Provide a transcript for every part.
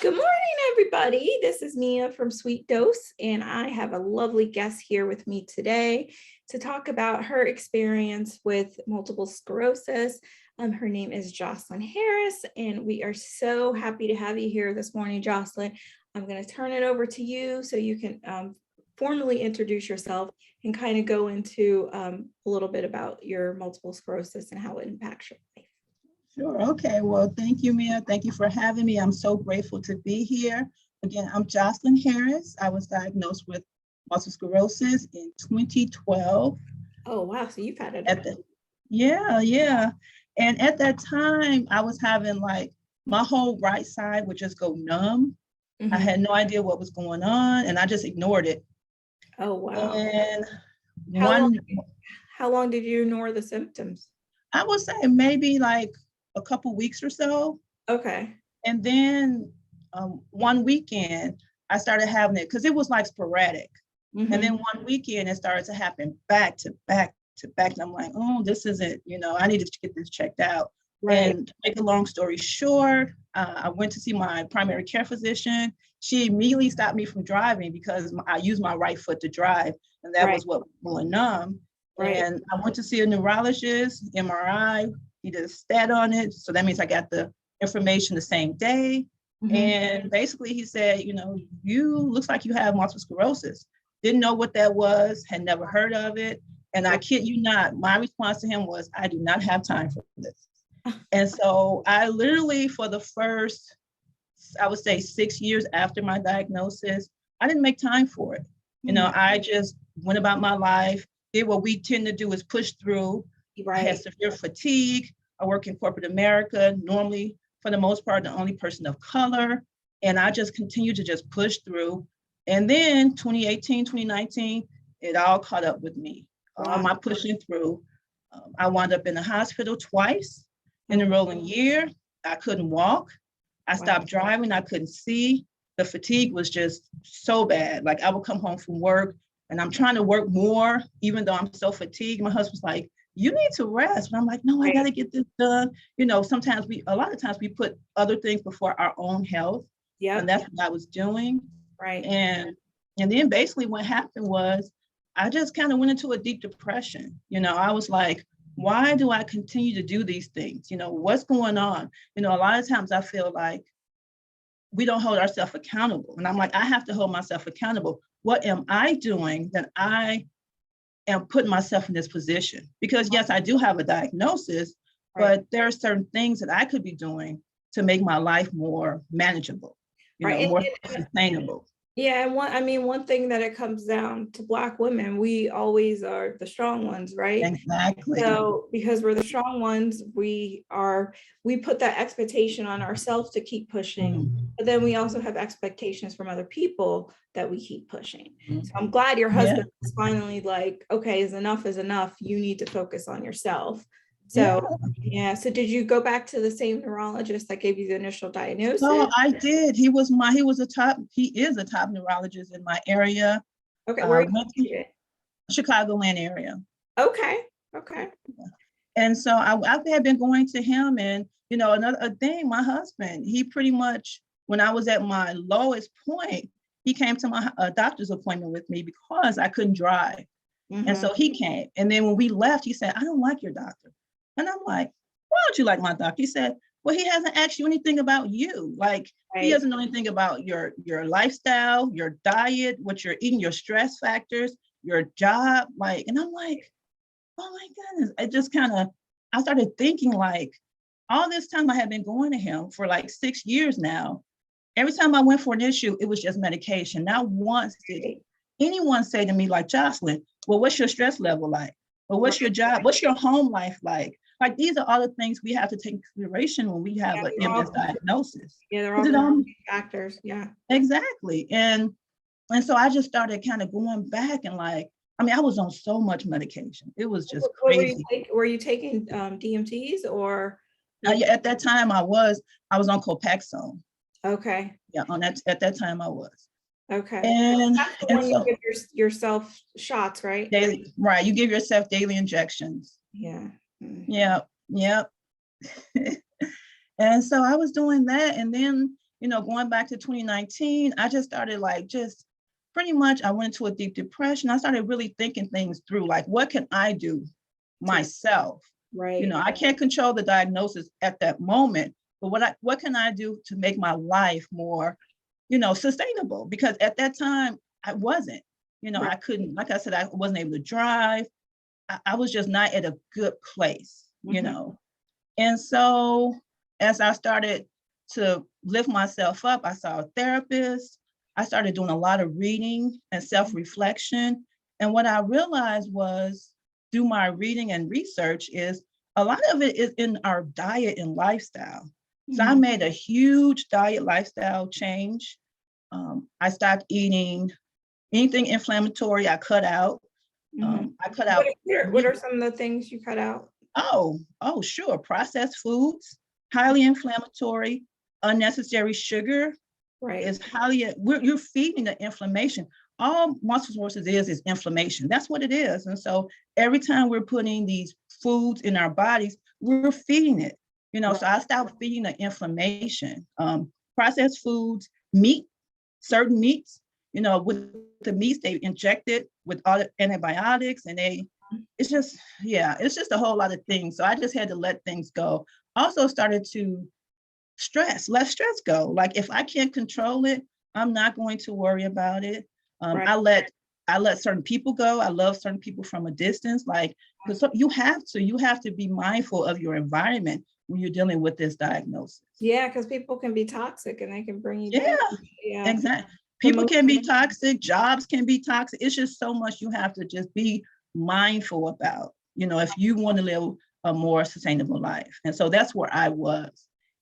Good morning, everybody. This is Mia from Sweet Dose, and I have a lovely guest here with me today to talk about her experience with multiple sclerosis. Her name is Jocelyn Harris, and we are so happy to have you here this morning, Jocelyn. I'm going to turn it over to you so you can formally introduce yourself and kind of go into a little bit about your multiple sclerosis and how it impacts your life. Sure. Okay. Well, thank you, Mia. Thank you for having me. I'm so grateful to be here. Again, I'm Jocelyn Harris. I was diagnosed with multiple sclerosis in 2012. Oh, wow. So you've had it. Yeah. And at that time, I was having like my whole right side would just go numb. I had no idea what was going on, and I just ignored it. Oh, wow. And how long did you ignore the symptoms? I would say maybe like a couple weeks or so. Okay. And then one weekend I started having it because it was like sporadic. And then one weekend it started to happen back to back to back. And I'm like, oh, this isn't, I needed to get this checked out. Right. And to make a long story short, I went to see my primary care physician. She immediately stopped me from driving because I used my right foot to drive. And that was what was going numb. Right. And I went to see a neurologist, MRI. He did a stat on it. So that means I got the information the same day. And basically he said, you looks like you have multiple sclerosis. Didn't know what that was, had never heard of it. And I kid you not, my response to him was, I do not have time for this. And so I literally, for the first, I would say 6 years after my diagnosis, I didn't make time for it. I just went about my life, did what we tend to do is push through. Right. I had severe fatigue. I work in corporate America, normally, for the most part, the only person of color. And I just continued to just push through. And then 2018, 2019, it all caught up with me. Wow. All my pushing through. I wound up in the hospital twice in a rolling year. I couldn't walk. I stopped driving. I couldn't see. The fatigue was just so bad. Like I would come home from work and I'm trying to work more, even though I'm so fatigued. My husband's like, you need to rest. But I'm like, no, I got to get this done. Sometimes a lot of times we put other things before our own health. Yeah. And that's what I was doing. Right. And then basically what happened was I just kind of went into a deep depression. I was like, why do I continue to do these things? What's going on? A lot of times I feel like we don't hold ourselves accountable. And I'm like, I have to hold myself accountable. What am I doing that I am putting myself in this position? Because yes, I do have a diagnosis, but there are certain things that I could be doing to make my life more manageable, more sustainable. Yeah, and one thing that it comes down to Black women, we always are the strong ones, right? Exactly. So because we're the strong ones, we put that expectation on ourselves to keep pushing, but then we also have expectations from other people that we keep pushing. So I'm glad your husband is finally like, okay, enough is enough. You need to focus on yourself. So so did you go back to the same neurologist that gave you the initial diagnosis? No, I did. He is a top neurologist in my area. Okay, where are you? Chicagoland area. Okay. And so I had been going to him, and another thing, my husband, he pretty much, when I was at my lowest point, he came to my doctor's appointment with me because I couldn't drive. And so he came. And then when we left, he said, I don't like your doctor. And I'm like, why don't you like my doctor? He said, well, he hasn't asked you anything about you. Like, he doesn't know anything about your lifestyle, your diet, what you're eating, your stress factors, your job. Like, and I'm like, oh my goodness. It just I started thinking like, all this time I had been going to him for like 6 years now. Every time I went for an issue, it was just medication. Not once did anyone say to me like, Jocelyn, well, what's your stress level like? Well, what's your job? What's your home life like? Like, these are all the things we have to take into consideration when we have an MS diagnosis. Yeah, they're all factors. Yeah, exactly. And so I just started kind of going back and like, I was on so much medication. It was just crazy. Were you taking DMTs or? At that time I was on Copaxone. Okay. Yeah, at that time I was. Okay. And so you give yourself shots, right? Daily, right. You give yourself daily injections. Yeah. Yep. And so I was doing that. And then going back to 2019, I just started like, just pretty much, I went into a deep depression. I started really thinking things through, like, what can I do myself? Right. I can't control the diagnosis at that moment, but what can I do to make my life more, sustainable? Because at that time I wasn't, Right. I couldn't, like I said, I wasn't able to drive. I was just not at a good place, And so as I started to lift myself up, I saw a therapist. I started doing a lot of reading and self-reflection. And what I realized was, through my reading and research, is a lot of it is in our diet and lifestyle. So I made a huge diet lifestyle change. I stopped eating anything inflammatory. I cut out. I cut out. What are some of the things you cut out? Sure. Processed foods, highly inflammatory, unnecessary sugar. Right. Is you're feeding the inflammation. All multiple sclerosis is inflammation. That's what it is. And so every time we're putting these foods in our bodies, we're feeding it. So I stopped feeding the inflammation. Processed foods, meat, certain meats, with the meats, they inject it with all the antibiotics, and it's just a whole lot of things. So I just had to let things go. Also started to let stress go. Like, if I can't control it, I'm not going to worry about it. I let certain people go. I love certain people from a distance, like, because you have to be mindful of your environment when you're dealing with this diagnosis. Yeah, because people can be toxic and they can bring you down. Yeah, exactly. People can be toxic, jobs can be toxic. It's just so much you have to just be mindful about, if you want to live a more sustainable life. And so that's where I was.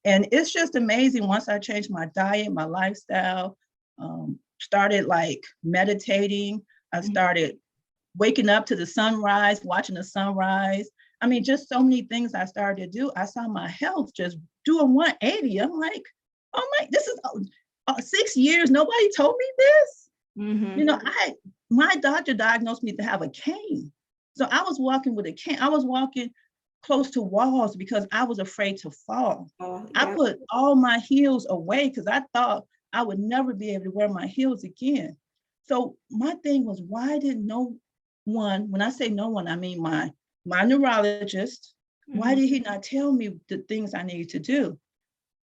And it's just amazing. Once I changed my diet, my lifestyle, started like meditating, I started waking up to the sunrise, watching the sunrise. I mean, just so many things I started to do. I saw my health just do a 180. I'm like, oh my, this is 6 years. Nobody told me this. My doctor diagnosed me to have a cane. So I was walking with a cane. I was walking close to walls because I was afraid to fall. I put all my heels away because I thought I would never be able to wear my heels again. So my thing was, why did no one, when I say no one, I mean my neurologist, why did he not tell me the things I needed to do?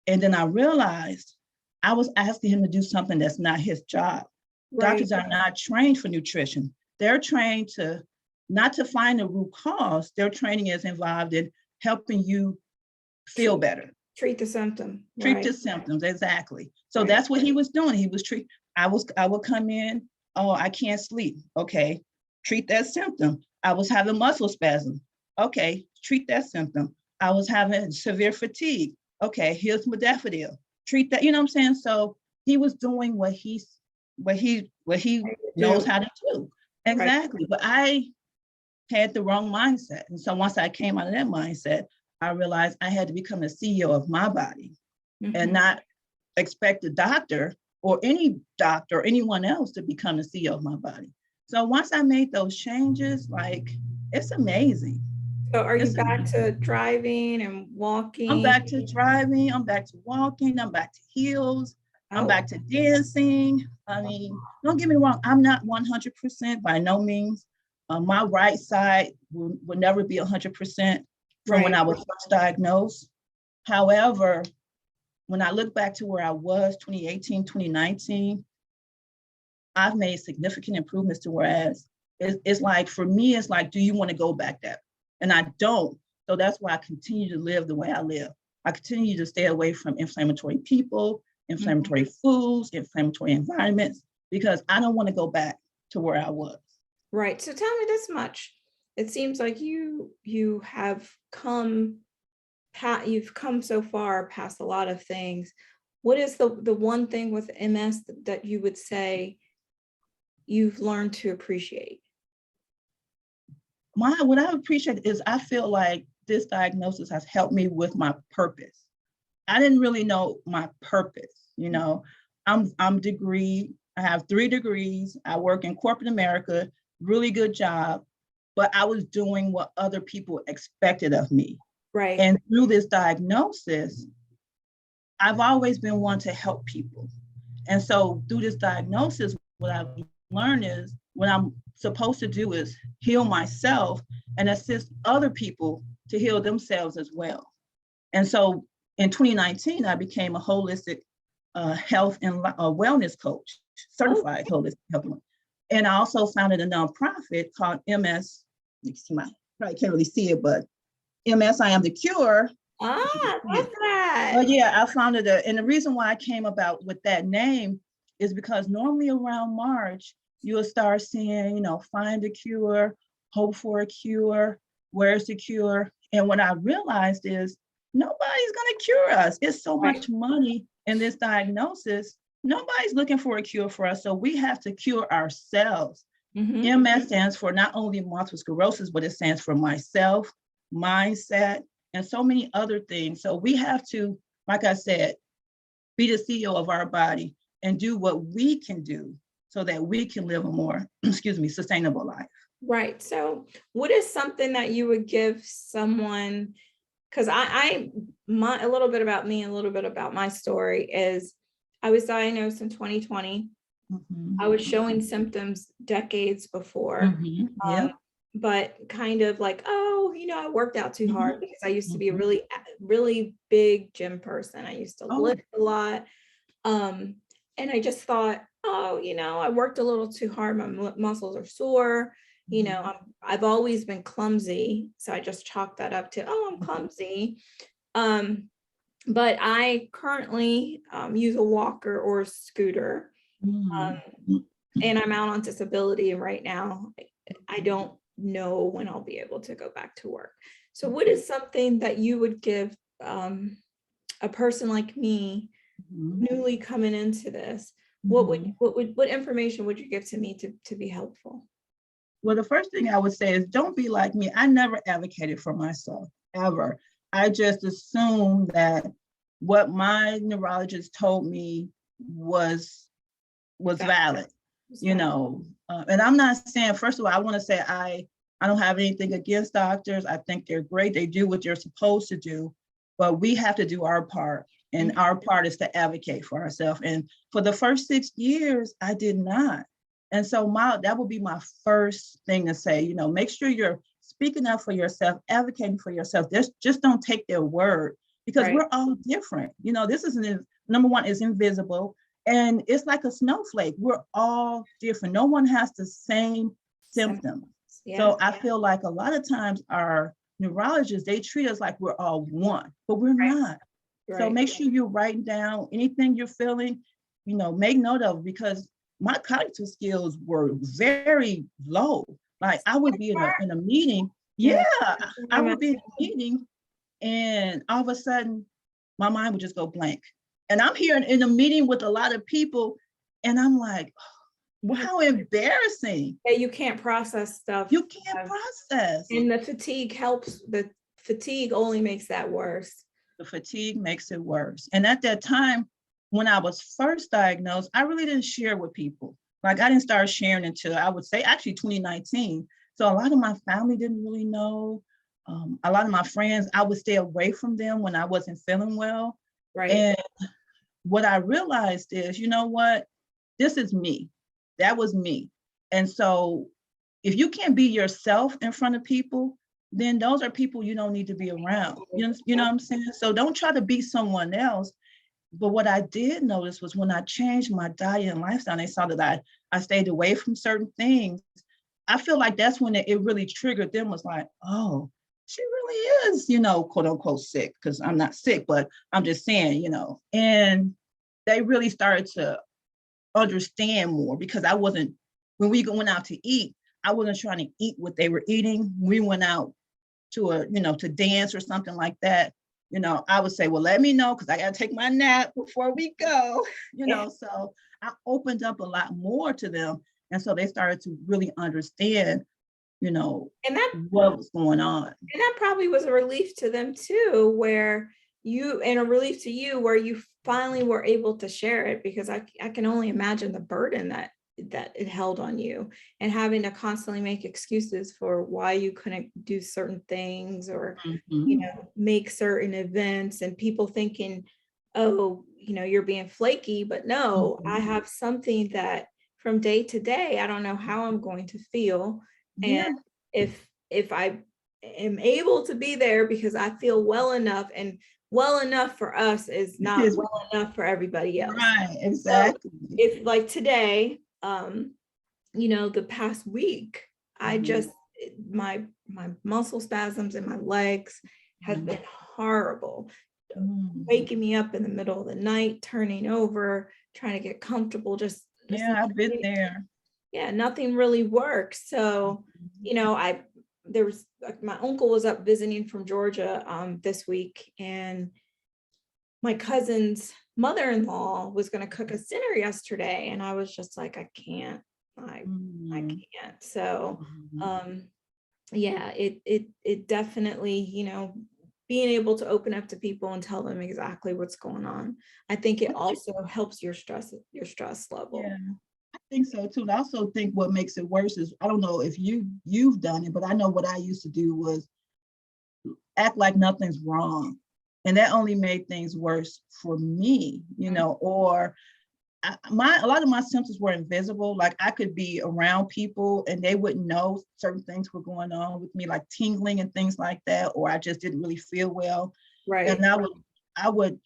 And then I realized I was asking him to do something that's not his job. Doctors are not trained for nutrition. They're trained not to find the root cause. Their training is involved in helping you feel better. Treat the symptom. Treat the symptoms, exactly. So that's what he was doing. He was I would come in, oh, I can't sleep. Okay, treat that symptom. I was having muscle spasm. Okay, treat that symptom. I was having severe fatigue. Okay, here's modafinil. Treat that, you know what I'm saying? So he was doing what he knows how to do. Exactly. But I had the wrong mindset. And so once I came out of that mindset, I realized I had to become the CEO of my body and not expect a doctor or anyone else to become the CEO of my body. So once I made those changes, like, it's amazing. So are you back to driving and walking? I'm back to driving. I'm back to walking. I'm back to heels. I'm back to dancing. I mean, don't get me wrong. I'm not 100% by no means. My right side will never be 100% from when I was first diagnosed. However, when I look back to where I was 2018, 2019, I've made significant improvements to whereas it's like, for me, it's like, do you want to go back there? And I don't. So that's why I continue to live the way I live. I continue to stay away from inflammatory people, inflammatory foods, inflammatory environments, because I don't want to go back to where I was. Right. So tell me this much. It seems like you have come so far past a lot of things. What is the one thing with MS that you would say you've learned to appreciate? What I appreciate is I feel like this diagnosis has helped me with my purpose. I didn't really know my purpose. I'm degreed. I have 3 degrees. I work in corporate America, really good job, but I was doing what other people expected of me. Right. And through this diagnosis, I've always been one to help people. And so through this diagnosis, what I've learned is what I'm supposed to do is heal myself and assist other people to heal themselves as well. And so in 2019, I became a holistic health and wellness coach, certified holistic health. And I also founded a nonprofit called MS. You probably can't really see it, but MS, I Am the Cure. I love that. But yeah, I founded it. And the reason why I came about with that name is because normally around March, you'll start seeing, find a cure, hope for a cure, where's the cure? And what I realized is nobody's going to cure us. It's so much money in this diagnosis. Nobody's looking for a cure for us. So we have to cure ourselves. MS stands for not only multiple sclerosis, but it stands for myself, mindset, and so many other things. So we have to, like I said, be the CEO of our body and do what we can do so that we can live a more, sustainable life. Right. So what is something that you would give someone, because a little bit about me, a little bit about my story is I was diagnosed in 2020. I was showing symptoms decades before. But kind of like, I worked out too hard because I used to be a really, really big gym person. I used to lift a lot. And I just thought, I worked a little too hard. My muscles are sore. I've always been clumsy. So I just chalked that up to, I'm clumsy. But I currently use a walker or a scooter. And I'm out on disability right now. I don't know when I'll be able to go back to work. So what is something that you would give a person like me, newly coming into this? What information would you give to me to be helpful? Well, the first thing I would say is don't be like me. I never advocated for myself, ever. I just assumed that what my neurologist told me was valid. And I'm not saying, first of all, I want to say I don't have anything against doctors. I think they're great. They do what they're supposed to do, but we have to do our part. And our part is to advocate for ourselves. And for the first 6 years, I did not. And so that would be my first thing to say, make sure you're speaking up for yourself, advocating for yourself. Just don't take their word because we're all different. This isn't, number one, is invisible. And it's like a snowflake. We're all different. No one has the same symptoms. So I feel like a lot of times our neurologists, they treat us like we're all one, but we're not. So make sure you're writing down anything you're feeling, make note of, because my cognitive skills were very low. Like I would be in a meeting. I would be in a meeting and all of a sudden my mind would just go blank. And I'm here in a meeting with a lot of people and I'm like, oh, how embarrassing. Yeah, you can't process stuff. You can't process. And the fatigue helps. The fatigue only makes that worse. The fatigue makes it worse. And at that time, when I was first diagnosed, I really didn't share with people. Like I didn't start sharing until I would say actually 2019. So a lot of my family didn't really know. A lot of my friends, I would stay away from them when I wasn't feeling well. And what I realized is, what? This is me. That was me. And so if you can't be yourself in front of people, then those are people you don't need to be around. You know what I'm saying? So don't try to be someone else. But what I did notice was when I changed my diet and lifestyle, they saw that I stayed away from certain things. I feel like that's when it really triggered them, was like, oh, she really is, quote unquote sick, because I'm not sick, but I'm just saying, and they really started to understand more because I wasn't, when we went out to eat, I wasn't trying to eat what they were eating. We went out to to dance or something like that. I would say, well, let me know because I got to take my nap before we go, so I opened up a lot more to them. And so they started to really understand, and what was going on. And that probably was a relief to them too, and a relief to you where you finally were able to share it, because I can only imagine the burden that it held on you, and having to constantly make excuses for why you couldn't do certain things or make certain events, and people thinking, oh, you're being flaky, but no, I have something that from day to day, I don't know how I'm going to feel. And Yeah. if I am able to be there because I feel well enough, and well enough for us is not It's well enough for everybody else. right, So exactly. if like today, the past week, I just my muscle spasms in my legs has been horrible, waking me up in the middle of the night, turning over, trying to get comfortable, just Yeah, I've been there. yeah, nothing really works. So, there was like my uncle was up visiting from Georgia this week, and my cousin's mother-in-law was going to cook us dinner yesterday, and I was just like, I can't. I can't. So, yeah, it definitely, being able to open up to people and tell them exactly what's going on. I think it also helps your stress level. Yeah, I think so too. And I also think what makes it worse is, I don't know if you've done it, but I know what I used to do was act like nothing's wrong. And that only made things worse for me, or a lot of my symptoms were invisible. Like I could be around people and they wouldn't know certain things were going on with me, like tingling and things like that, or I just didn't really feel well. Right. And I would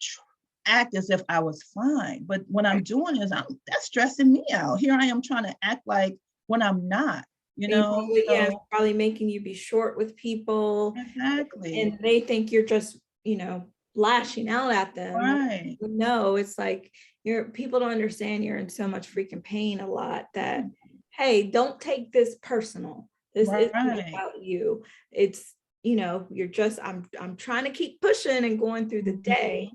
act as if I was fine. But what I'm doing is that's stressing me out. Here I am trying to act like when I'm not, Probably, yeah, it's So probably making you be short with people, exactly. and they think you're just, lashing out at them. Right. No, it's like people don't understand you're in so much freaking pain a lot that, hey, don't take this personal. This isn't Right. about you. It's, you're just, I'm trying to keep pushing and going through the day,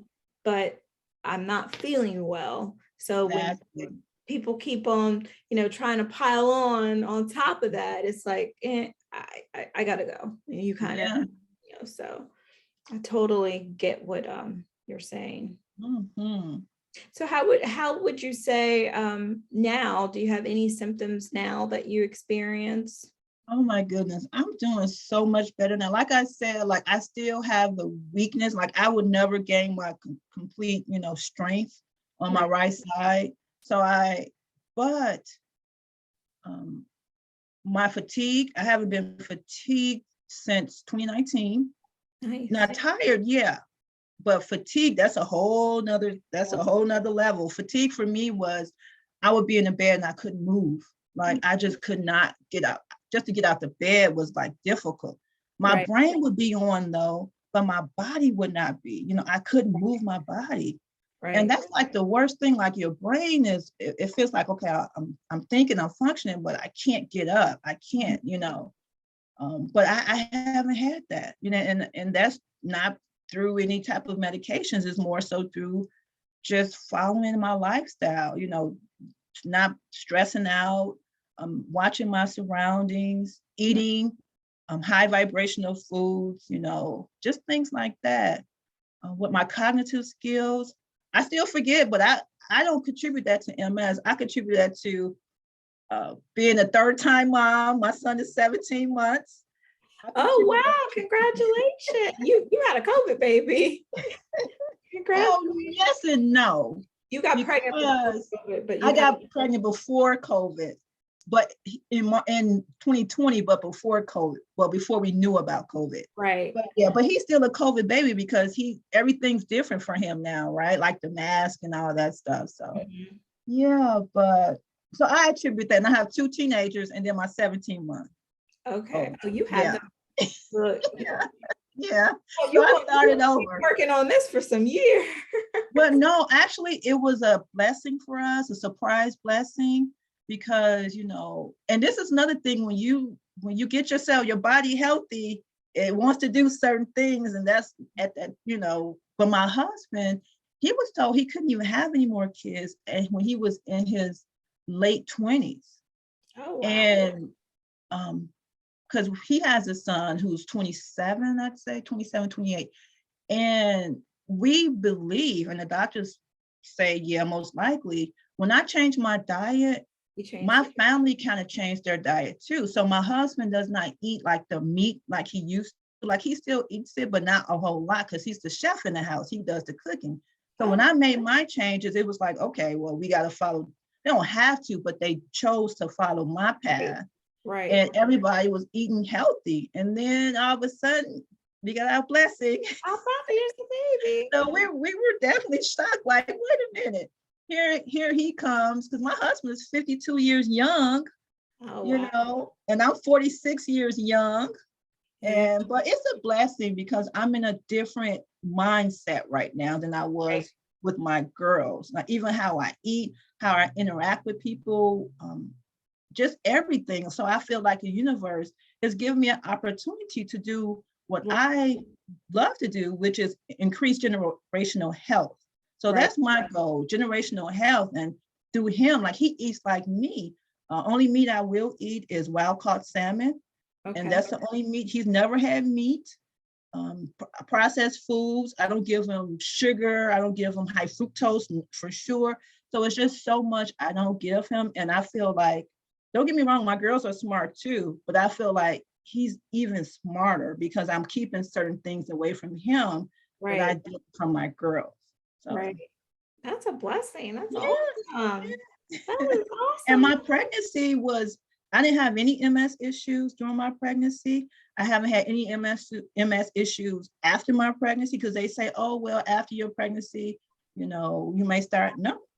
but I'm not feeling well. So when Exactly. people keep on, trying to pile on top of that, it's like, I gotta go. And you kind of, Yeah. so I totally get what you're saying. Mm-hmm. So how would you say now, do you have any symptoms now that you experience? Oh my goodness, I'm doing so much better now. Like I said, like I still have the weakness. Like I would never gain my complete, strength on my right side. So but um, my fatigue, I haven't been fatigued since 2019. Nice. Not tired, yeah, but fatigue, that's a whole nother level. Fatigue for me was, I would be in the bed and I couldn't move. Like I just could not get up. Just to get out the bed was like difficult. My Right. brain would be on though, but my body would not be. I couldn't move my body. And Right. that's like the worst thing. Like your brain it feels like, okay, I'm thinking, I'm functioning, but I can't get up. I can't. But I haven't had that, and that's not through any type of medications. It's more so through just following my lifestyle, not stressing out, watching my surroundings, eating high vibrational foods, just things like that. With my cognitive skills, I still forget, but I don't contribute that to MS. I contribute that to being a third-time mom. My son is 17 months. Oh wow, congratulations. You had a COVID baby. Congrats. Well, yes and no. You got pregnant before Because COVID, but I got pregnant before COVID, but in 2020, but before COVID, well, before we knew about COVID. right. But yeah, but he's still a COVID baby because everything's different for him now, right? Like the mask and all that stuff. So yeah, but so I attribute that. And I have 2 teenagers and then my 17-month. Okay. Oh, you had Yeah. them. Look, Yeah. oh, So I you've started been over. working on this for some years. Well, no, actually, it was a blessing for us, a surprise blessing, because and this is another thing, when you get your body healthy, it wants to do certain things, and that's at that, But my husband, he was told he couldn't even have any more kids, and when he was in his late 20s, Oh wow. and because he has a son who's 27, I'd say 27, 28. And we believe, and the doctors say, yeah, most likely, when I changed my diet, my family kind of changed their diet too. So my husband does not eat like the meat like he used to. Like he still eats it, but not a whole lot, because he's the chef in the house. He does the cooking. So when I made my changes, it was like, okay, well, we got to follow. They don't have to, but they chose to follow my path. Right. And everybody was eating healthy. And then all of a sudden, we got our blessing. Our Papa is the baby. So we were definitely shocked. Like, wait a minute, here he comes, because my husband is 52 years young, you know, and I'm 46 years young. And but it's a blessing because I'm in a different mindset right now than I was with my girls. Like even how I eat, how I interact with people, just everything. So I feel like the universe has given me an opportunity to do what I love to do, which is increase generational health. So that's my goal, generational health. And through him, like he eats like me. Only meat I will eat is wild caught salmon. And that's the only meat. He's never had meat. Processed foods, I don't give him sugar. I don't give him high fructose for sure. So it's just so much I don't give him. And I feel like, don't get me wrong, my girls are smart too, but I feel like he's even smarter because I'm keeping certain things away from him that I did from my girls. So. That's a blessing. That's awesome. That was awesome. And my pregnancy was, I didn't have any MS issues during my pregnancy. I haven't had any MS issues after my pregnancy because they say, oh, well, after your pregnancy, you know, you may start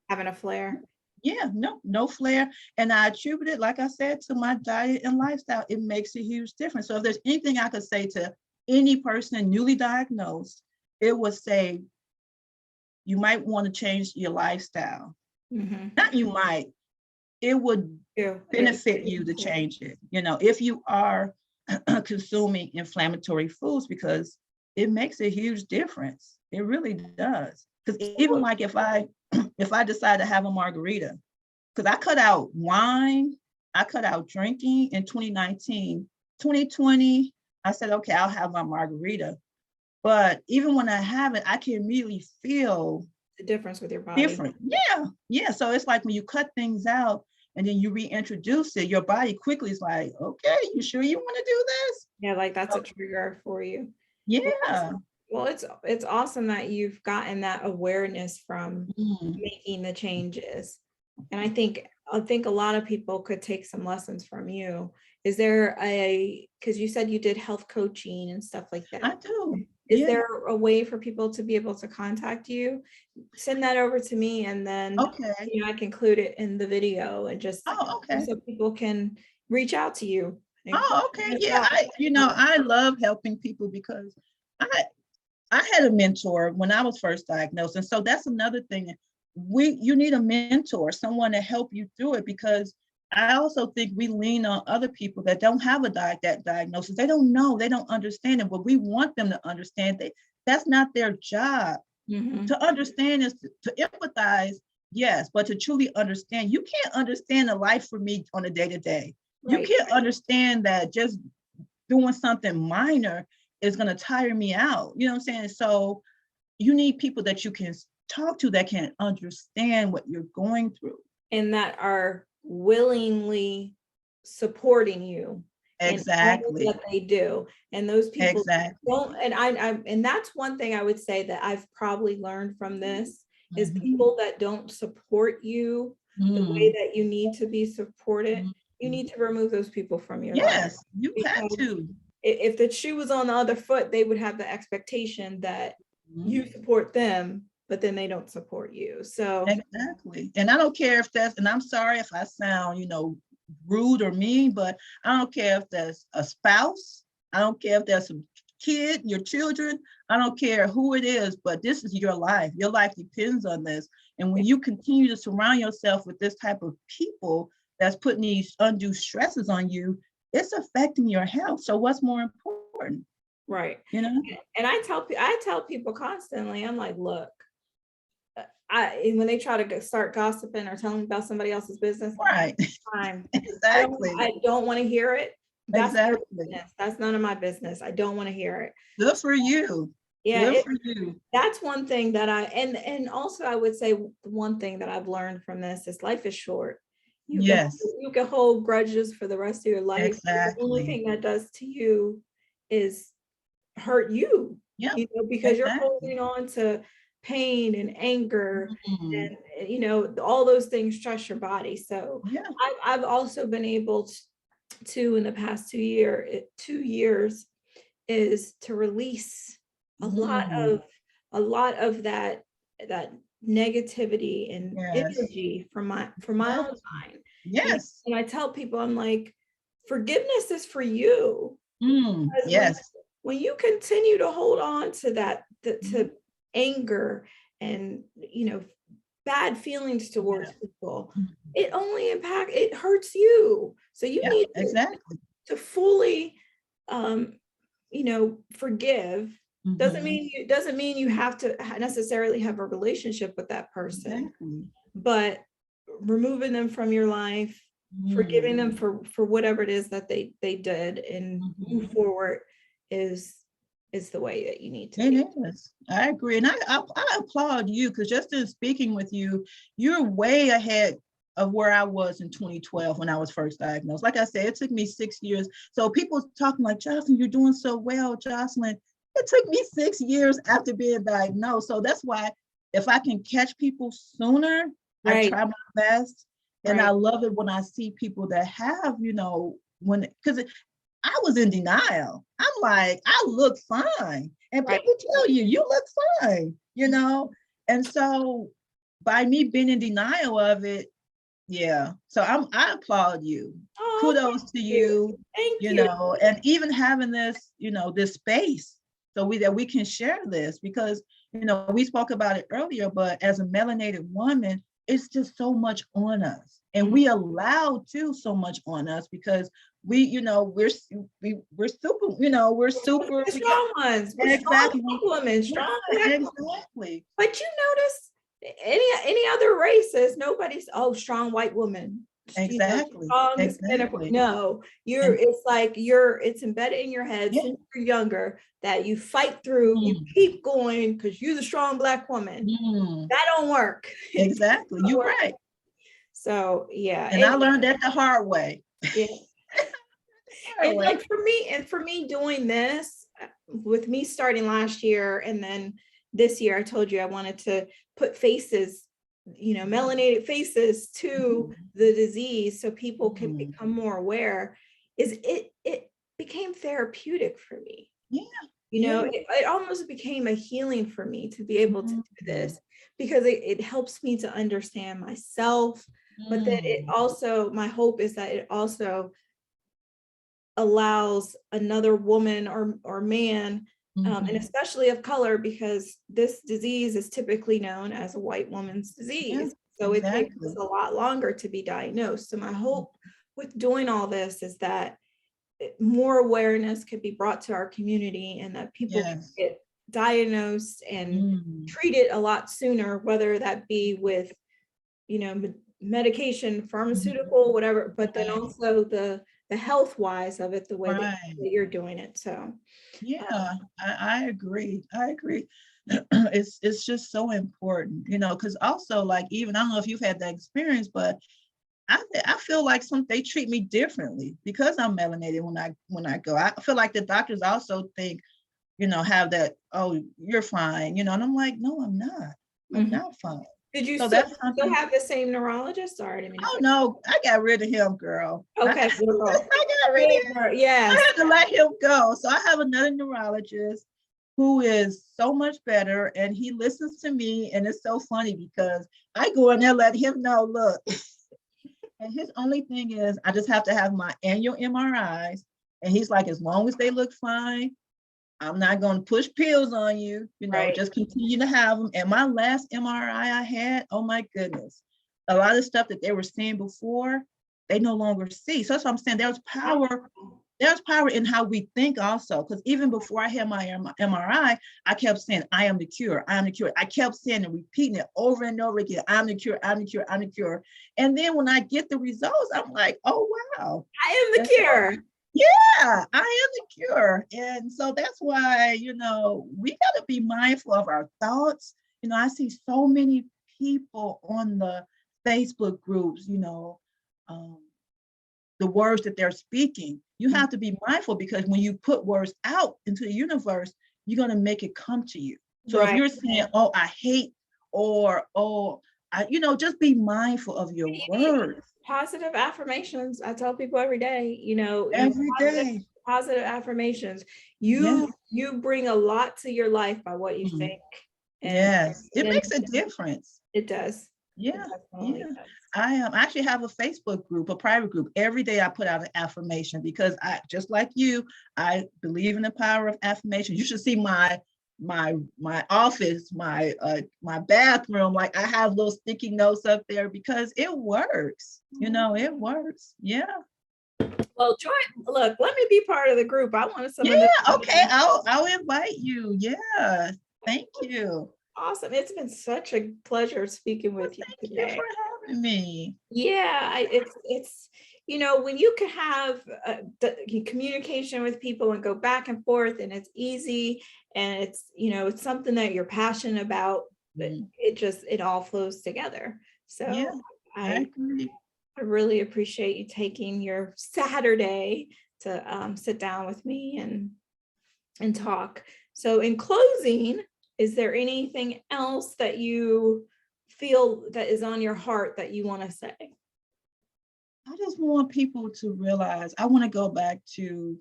having a flare. Yeah, no flare. And I attribute it, like I said, to my diet and lifestyle. It makes a huge difference. So if there's anything I could say to any person newly diagnosed, it would say, you might want to change your lifestyle. Not you might, it would benefit you to change it, you know, if you are consuming inflammatory foods, because it makes a huge difference. It really does. Because even like if I decide to have a margarita, because I cut out wine, I cut out drinking in 2019, 2020, I said, okay, I'll have my margarita. But even when I have it, I can immediately feel the difference with your body. Different. Yeah. So it's like when you cut things out and then you reintroduce it, your body quickly is like, okay, you sure you want to do this? Yeah, like that's a trigger for you. Yeah. Well, it's awesome that you've gotten that awareness from making the changes. And I think a lot of people could take some lessons from you. Is there because you said you did health coaching and stuff like that. I do. Is there a way for people to be able to contact you? Send that over to me, and then you know, I can include it in the video and just so people can reach out to you. Yeah. I love helping people because I had a mentor when I was first diagnosed, and so that's another thing. You need a mentor, someone to help you through it, because I also think we lean on other people that don't have that diagnosis. They don't know, they don't understand it, but we want them to understand that that's not their job. To understand is to empathize, yes, but to truly understand. You can't understand the life for me on a day-to-day. You can't understand that just doing something minor is going to tire me out. You know what I'm saying? So you need people that you can talk to that can understand what you're going through. And that are willingly supporting you. Exactly. What they do. And those people don't, and that's one thing I would say that I've probably learned from this is people that don't support you the way that you need to be supported. You need to remove those people from your life. Yes, you have to. If the shoe was on the other foot, they would have the expectation that you support them, but then they don't support you. So exactly. And I don't care if and I'm sorry if I sound, rude or mean, but I don't care if there's a spouse. I don't care if there's a kid, your children. I don't care who it is, but this is your life. Your life depends on this. And when you continue to surround yourself with this type of people that's putting these undue stresses on you, it's affecting your health. So what's more important? Right. And I tell people constantly, I'm like, look, when they try to start gossiping or telling about somebody else's business, exactly. I don't want to hear it. That's exactly. That's none of my business. I don't want to hear it. Good for you. Yeah, good for you. That's one thing that and also I would say one thing that I've learned from this is life is short. You can hold grudges for the rest of your life. Exactly. The only thing that does to you is hurt you. Yeah. Because you're holding on to pain and anger, Mhm. and all those things stress your body. So Yeah. I've also been able to in the past 2 years is to release a lot Mm. of a lot of that negativity and Yes. energy from my own Yes. mind. Yes. And I tell people, I'm like, forgiveness is for you. Mm. Because Yes. when you continue to hold on to that Mhm. to anger and bad feelings towards Yeah. people, Mhm. it hurts you. So you Yeah, need exactly. to fully forgive. Mhm. Doesn't mean you have to necessarily have a relationship with that person, Exactly. but removing them from your life, forgiving Mm. them for whatever it is that they did, and move Mhm. forward is the way that you need to be. It is. I agree. And I applaud you because just in speaking with you, you're way ahead of where I was in 2012 when I was first diagnosed. Like I said, it took me 6 years. So people talking like, Jocelyn, you're doing so well, Jocelyn. It took me 6 years after being diagnosed. So that's why if I can catch people sooner, I Right, try my best. And I right. love it when I see people that have, when, because I was in denial. I'm like, I look fine. And Right. people tell you, you look fine. And so by me being in denial of it, yeah. So I applaud you. Oh, Kudos thank to you. you, Thank you. and even having this, this space so that we can share this because, we spoke about it earlier, but as a melanated woman, it's just so much on us. And Mhm. we allow too so much on us because we're super, we're super, The we got strong ones. We're strong exactly. black women, strong Yeah, black women. exactly. But you notice any other races, nobody's strong white woman. Exactly. Strong Hispanic. Exactly. No, And it's embedded in your head yeah. since you're younger that you fight through, you Mm, keep going because you're the strong black woman. mm, That don't work. It does exactly. not You're work. right. So yeah, And I learned that the hard way. yeah. Hard And way. like for me doing this, with me starting last year and then this year, I told you I wanted to put faces, melanated faces to Mhm. the disease so people can Mhm. become more aware, is it became therapeutic for me. Yeah. Yeah. It almost became a healing for me to be able to do Mhm. this because it helps me to understand myself. But then it Mm. also, my hope is that it also allows another woman or man, and Mhm. especially of color, because this disease is typically known as a white woman's Yeah. disease. So it takes us Exactly. a lot longer to be diagnosed. So my hope with doing all this is that more awareness could be brought to our community and that people can Yes. get diagnosed and Mm. treated a lot sooner, whether that be with medication, Mhm. pharmaceutical, whatever, but then Right. also the health wise of it, the way that Right. you're doing it. So Yeah, I agree. I agree. It's just so important, because also like even I don't know if you've had that experience, but I feel like they treat me differently because I'm melanated when I go. I feel like the doctors also think, have that, oh, you're fine, and I'm like, no, I'm not. I'm mhm. not fine. Did you So that's still something. have the same neurologist? Sorry, I didn't mean to Oh cut no, I got rid of him, girl. you. I Okay, girl. got rid of Good him. girl. I Yes. had to let him go. So I have another neurologist who is so much better and he listens to me. And it's so funny because I go in there, let him know, look, and his only thing is I just have to have my annual MRIs. And he's like, as long as they look fine, I'm not going to push pills on you, Right. just continue to have them. And my last MRI I had, oh my goodness, a lot of stuff that they were seeing before, they no longer see. So that's what I'm saying. There's power in how we think also. Because even before I had my MRI, I kept saying, I am the cure. I am the cure. I kept saying and repeating it over and over again. I'm the cure. I'm the cure. I'm the cure. And then when I get the results, I'm like, oh, wow. I am And the so cure. yeah, I am the cure. And so that's why, we got to be mindful of our thoughts. I see so many people on the Facebook groups, um, the words that they're speaking. You have to be mindful because when you put words out into the universe, you're going to make it come to you. So if Right. you're saying, oh, I hate, or, oh, just be mindful of your words Positive affirmations. I tell people every day, every day. positive affirmations. Yes. You bring a lot to your life by what you Mhm. think. And Yes. It then makes a difference. it does. It Yeah. definitely Yeah. does. I actually have a Facebook group, a private group. Every day I put out an affirmation because I, just like you, I believe in the power of affirmation. You should see my office, my bathroom. Like, I have little sticky notes up there because it works. It works. Yeah. Well, look, let me be part of the group. I want some Yeah. of this. Okay. I'll invite you. Yeah. Thank you. Awesome. It's been such a pleasure speaking Well, with you thank you today. for having me. Yeah, it's when you can have the communication with people and go back and forth, and it's easy, and it's something that you're passionate about, but Mhm. it all flows together. Yeah, So I I agree. I really appreciate you taking your Saturday to sit down with me and talk. So in closing, is there anything else that you feel that is on your heart that you want to say? I just want people to realize, I want to go back to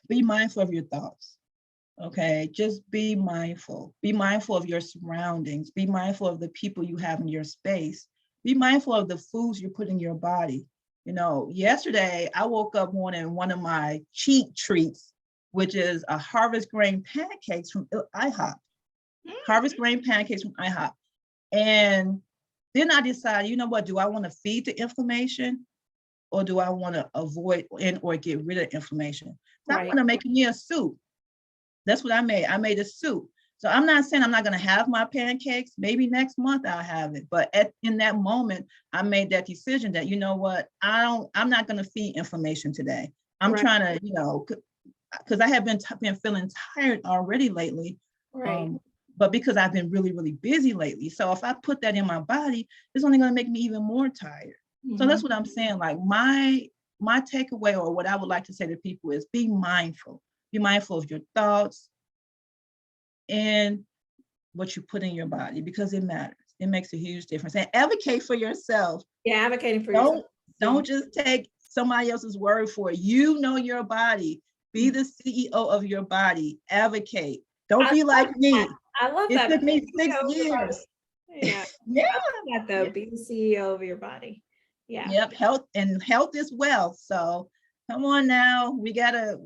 be mindful of your thoughts. Okay. Just be mindful. Be mindful of your surroundings. Be mindful of the people you have in your space. Be mindful of the foods you put in your body. Yesterday I woke up wanting one of my cheat treats, which is a harvest grain pancakes from IHOP. Harvest grain pancakes from IHOP. And then I decided, you know what, do I want to feed the inflammation, or do I want to avoid or get rid of inflammation? So I Right. want to make me a soup. That's what I made. I made a soup. So I'm not saying I'm not going to have my pancakes. Maybe next month I'll have it. But in that moment, I made that decision that, you know what, I'm not going to feed inflammation today. I'm Right. trying to, because I have been feeling tired already lately. Right. But because I've been really, really busy lately. So if I put that in my body, it's only going to make me even more tired. So that's Mhm. what I'm saying. Like, my takeaway, or what I would like to say to people, is be mindful. Be mindful of your thoughts and what you put in your body, because it matters. It makes a huge difference. And advocate for yourself. Yeah, advocating for yourself. Don't just take somebody else's word for it. You know your body. Be the CEO of your body. Advocate. Don't I be love like me. that. I love It that. took Be me the 6 CEO of your body. years. Yeah. Yeah. I love that though. Be the CEO of your body. Yeah. Yep. Health is wealth. So come on now. We gotta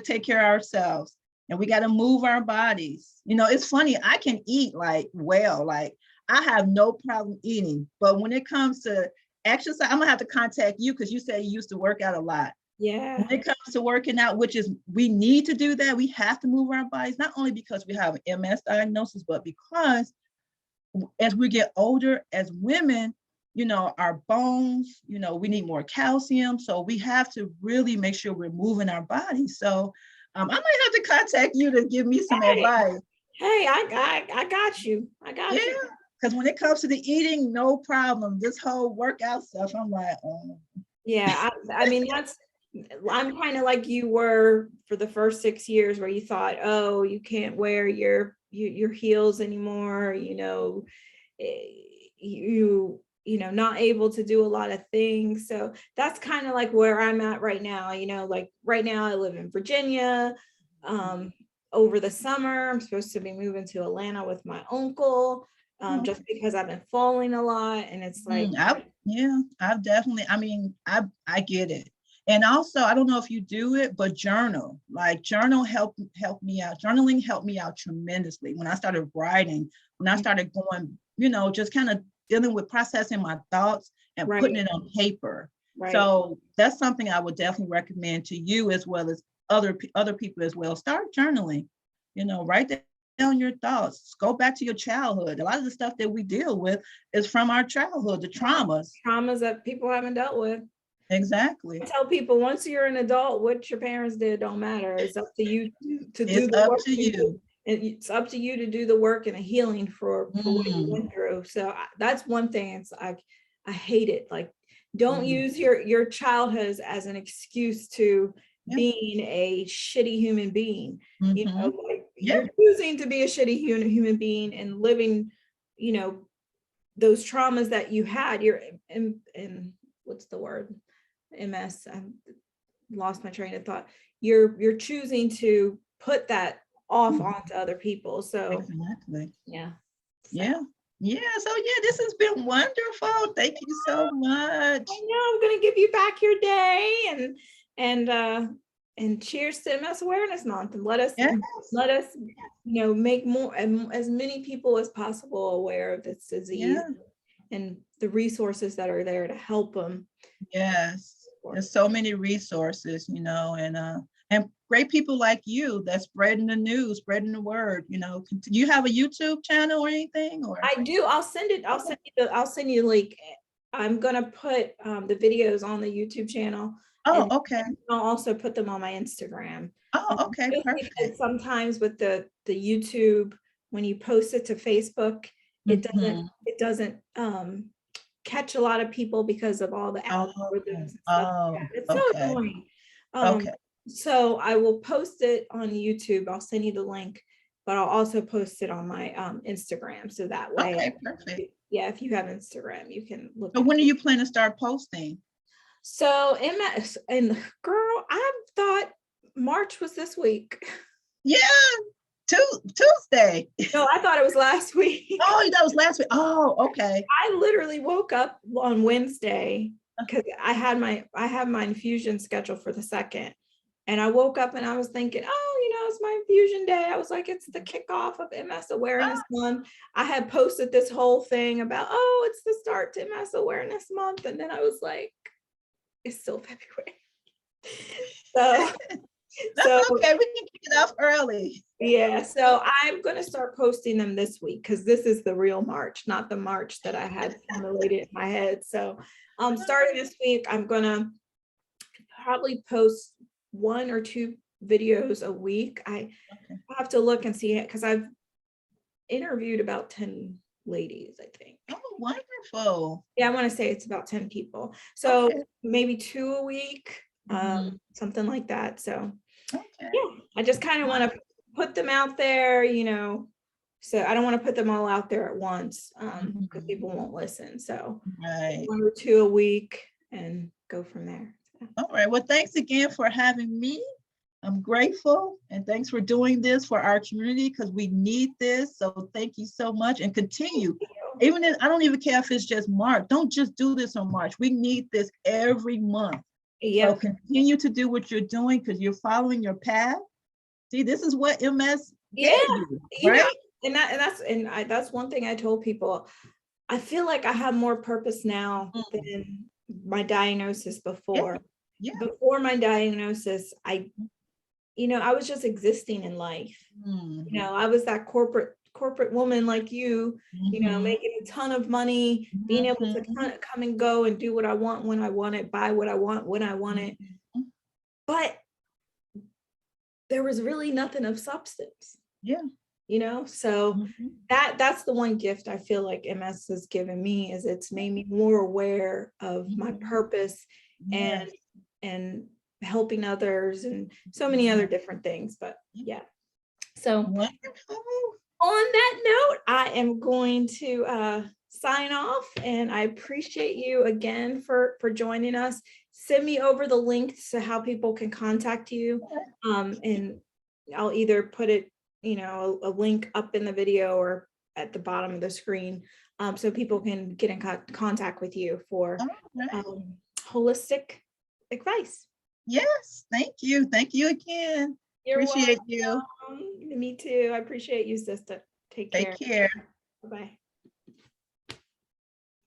take care of ourselves, and we gotta move our bodies. It's funny. I can eat like I have no problem eating, but when it comes to exercise, I'm gonna have to contact you because you said you used to work out a lot. Yeah. When it comes to working out, which is, we need to do that. We have to move our bodies, not only because we have an MS diagnosis, but because as we get older, as women, our bones, we need more calcium. So we have to really make sure we're moving our bodies. So I might have to contact you to give me some Hey, advice. hey, I got you. I got Yeah. you. Because when it comes to the eating, no problem. This whole workout stuff, I'm like, oh. Yeah. I mean, I'm kind of like you were for the first 6 years, where you thought, oh, you can't wear your heels anymore, not able to do a lot of things. So that's kind of like where I'm at right now. Like right now I live in Virginia. Over the summer I'm supposed to be moving to Atlanta with my uncle, just because I've been falling a lot, and it's like, I've definitely, I get it. And also, I don't know if you do it, but journal helped me out. Journaling helped me out tremendously when I started writing, when I started going, just kind of dealing with processing my thoughts and right, putting it on paper. right. So that's something I would definitely recommend to you, as well as other people as well. Start journaling, write down your thoughts. Go back to your childhood. A lot of the stuff that we deal with is from our childhood, the traumas. Traumas that people haven't dealt with. Exactly. I tell people, once you're an adult, what your parents did don't matter. It's up to you to do It's the up work. to you. It's up to you to do the work and the healing for what you Mm, went through. So that's one thing. It's like, I hate it. Like, don't mm, use your childhood as an excuse to being a shitty human being. You know, like Yeah. you're choosing to be a shitty human being and living, you know, those traumas that you had. You're in what's the word? MS. I lost my train of thought. You're choosing to put that off onto other people. So Exactly. yeah. So. Yeah. Yeah. So yeah, this has been wonderful. Thank you so much. I know, I'm gonna give you back your day and cheers to MS Awareness Month, and let us you know, make more and as many people as possible aware of this disease and the resources that are there to help them. Yes, there's so many resources, you know, and great people like you that's spreading the news, spreading the word. You know, do you have a YouTube channel or anything? Or I do. I'll send you the link. I'm gonna put the videos on the YouTube channel. Oh, And okay. I'll also put them on my Instagram. Oh, okay, perfect. Because sometimes with the YouTube, when you post it to Facebook, it doesn't catch a lot of people because of all the algorithms and stuff like that. It's so annoying. So I will post it on YouTube. I'll send you the link, but I'll also post it on my Instagram. So that way, okay, perfect. Yeah, if you have Instagram, you can look. So when do you plan to start posting? So MS and girl, I thought March was this week. Yeah, Tuesday. No, I thought it was last week. Oh, that was last week. Oh, okay. I literally woke up on Wednesday because I have my infusion scheduled for the 2nd. And I woke up and I was thinking, oh, you know, it's my infusion day. I was like, it's the kickoff of MS Awareness Month. I had posted this whole thing about, oh, it's the start to MS Awareness Month. And then I was like, it's still February. That's okay. We can kick it off early. Yeah, so I'm going to start posting them this week because this is the real March, not the March that I had formulated in my head. So starting this week, I'm going to probably post 1 or 2 videos a week. I have to look and see it because I've interviewed about 10 ladies, I think. Oh, wonderful. Yeah, I want to say it's about 10 people. So maybe 2 a week, something like that. So yeah, I just kind of want to put them out there, you know, so I don't want to put them all out there at once because people won't listen. So 1 or 2 a week and go from there. All right. Well, thanks again for having me. I'm grateful, and thanks for doing this for our community because we need this. So thank you so much, and continue. Even if I don't even care if it's just March, don't just do this on March. We need this every month. Yeah. So continue to do what you're doing because you're following your path. See, this is what MS gave you, right? And that's one thing I told people. I feel like I have more purpose now than my diagnosis before. Before my diagnosis, I was just existing in life. You know, I was that corporate woman like you, you know, making a ton of money, being able to kind of come and go and do what I want when I want it, buy what I want when I want it. But there was really nothing of substance. Yeah. You know, so that's the one gift I feel like MS has given me is it's made me more aware of my purpose and helping others and so many other different things. But yeah. So wonderful. On that note, I am going to sign off, and I appreciate you again for joining us. Send me over the link to how people can contact you, and I'll either put it, you know, a link up in the video or at the bottom of the screen, so people can get in contact with you for holistic advice. Yes, thank you. Thank you again. You're appreciate welcome. you. Me too. I appreciate you, sister. Take care. Take care. Bye-bye.